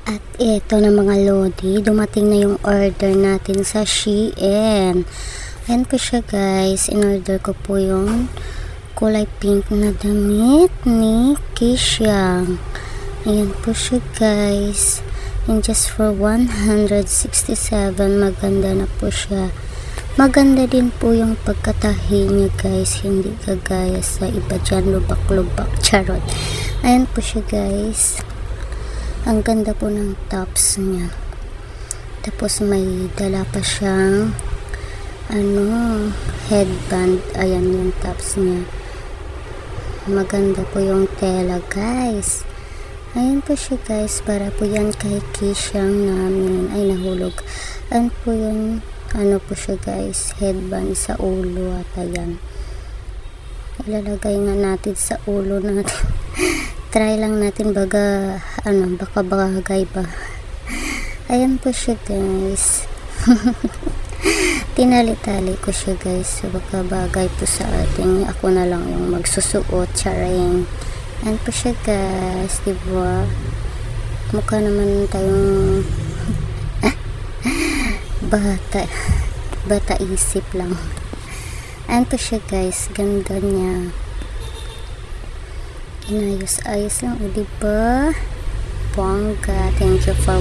At ito na mga lodi, dumating na yung order natin sa Shein. Ayan po siya guys, in-order ko po yung kulay pink na damit ni Kisha. Ayan po siya guys, and just for 167, maganda na po siya. Maganda din po yung pagkatahi niya guys, hindi kagaya sa iba dyan, lubak-lubak, charot. Ayan po siya guys, ang ganda po ng tops niya. Tapos may dala pa siyang headband. Ayan yung tops niya, maganda po yung tela guys. Ayan po siya guys, para po yan kay Kishang namin. Ay, nahulog. Ayan po yung po siya guys, headband sa ulo. At ayan, ilalagay nga natin sa ulo natin. Try lang natin baka bagay ba. Ayan po siya guys. Tinali-tali ko siya guys, baka bagay po sa ating. Ako na lang yung magsusuot, charing. Ayan po siya guys, diba? Mukha naman tayong bata isip lang. Ayan po siya guys, ganda niya. Inayos-ayos lang, diba? Bongga. Thank you for